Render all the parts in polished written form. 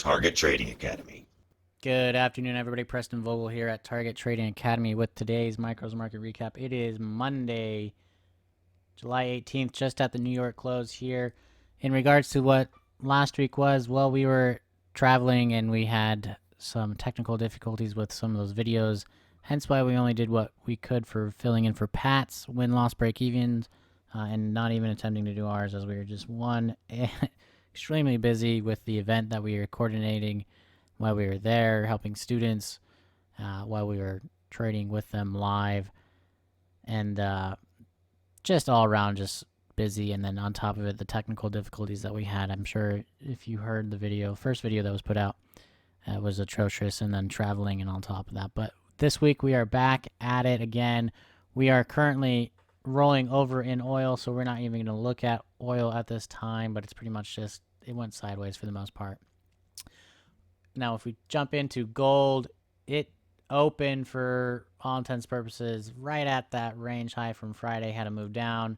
Target Trading Academy. Good afternoon, everybody. Preston Vogl here at Target Trading Academy with today's Micros Market Recap. It is Monday, July 18th, just at the New York close here. In regards to what last week was, well, we were traveling and we had some technical difficulties with some of those videos, hence why we only did what we could for filling in for Pat's win-loss break-evens and not even attempting to do ours, as we were just extremely busy with the event that we were coordinating while we were there, helping students, while we were trading with them live, and just all around just busy. And then on top of it, the technical difficulties that we had. I'm sure if you heard the first video that was put out, was atrocious, and then traveling and on top of that. But this week we are back at it again. We are currently rolling over in oil, so we're not even going to look at oil at this time, but it's pretty much just, it went sideways for the most part. Now, if we jump into gold, it opened for all intents and purposes right at that range high from Friday, had to move down.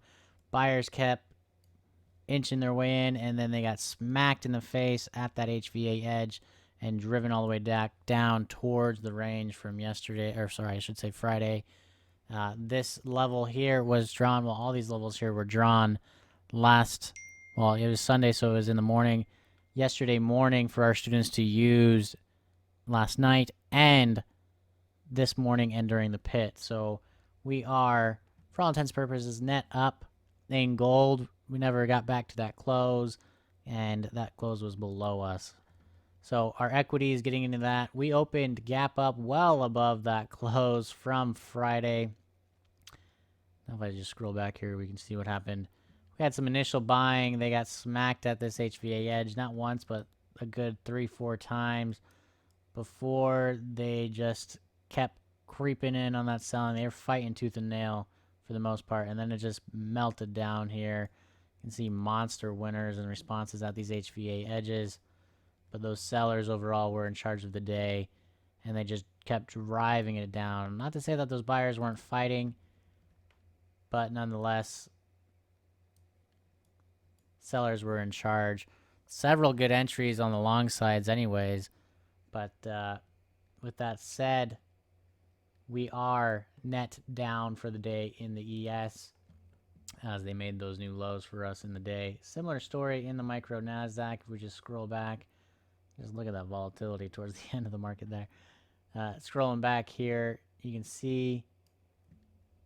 Buyers kept inching their way in, and then they got smacked in the face at that HVA edge and driven all the way down towards the range from Friday. This level here was drawn, well, all these levels here were drawn it was Sunday, so it was in the morning. Yesterday morning for our students to use last night and this morning and during the pit. So we are, for all intents and purposes, net up in gold. We never got back to that close, and that close was below us. So our equity is getting into that. We opened gap up well above that close from Friday. Now if I just scroll back here, we can see what happened. We had some initial buying. They got smacked at this HVA edge, not once, but a good 3-4 times before they just kept creeping in on that selling. They were fighting tooth and nail for the most part, and then it just melted down here. You can see monster winners and responses at these HVA edges, but those sellers overall were in charge of the day, and they just kept driving it down. Not to say that those buyers weren't fighting, but nonetheless, sellers were in charge. Several good entries on the long sides anyways, but with that said, we are net down for the day in the ES as they made those new lows for us in the day. Similar story in the micro NASDAQ. If we just scroll back, just look at that volatility towards the end of the market there. Scrolling back here, you can see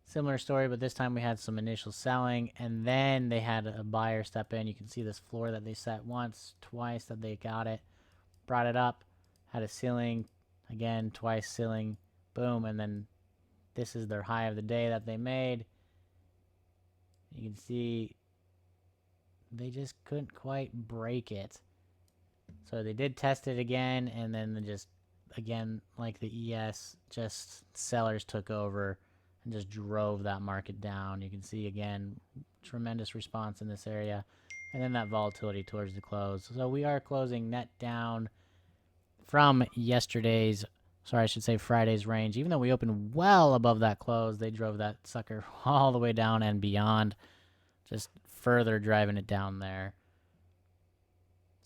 similar story, but this time we had some initial selling, and then they had a buyer step in. You can see this floor that they set once, twice that they got it, brought it up, had a ceiling, again, twice ceiling, boom, and then this is their high of the day that they made. You can see they just couldn't quite break it. So they did test it again, and then they just, again, like the ES, just sellers took over and just drove that market down. You can see, again, tremendous response in this area, and then that volatility towards the close. So we are closing net down from Friday's range. Even though we opened well above that close, they drove that sucker all the way down and beyond, just further driving it down there.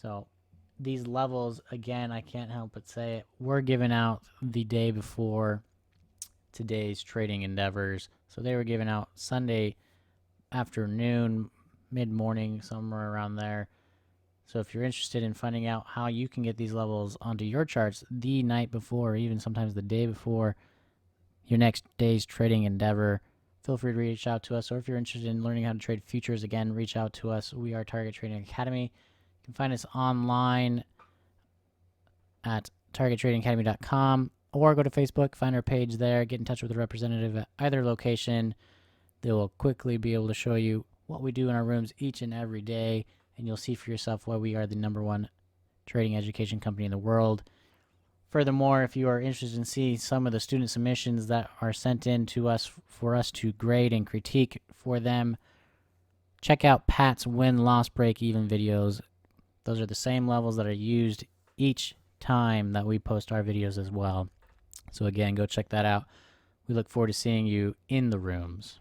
So these levels, again, I can't help but say it, were given out the day before today's trading endeavors. So they were given out Sunday afternoon, mid-morning, somewhere around there. So if you're interested in finding out how you can get these levels onto your charts the night before, or even sometimes the day before your next day's trading endeavor, feel free to reach out to us. Or if you're interested in learning how to trade futures, again, reach out to us. We are Target Trading Academy. You can find us online at targettradingacademy.com, or go to Facebook, find our page there, get in touch with a representative at either location. They will quickly be able to show you what we do in our rooms each and every day, and you'll see for yourself why we are the #1 trading education company in the world. Furthermore, if you are interested in seeing some of the student submissions that are sent in to us for us to grade and critique for them, check out Pat's win-loss break-even videos. Those are the same levels that are used each time that we post our videos as well. So again, go check that out. We look forward to seeing you in the rooms.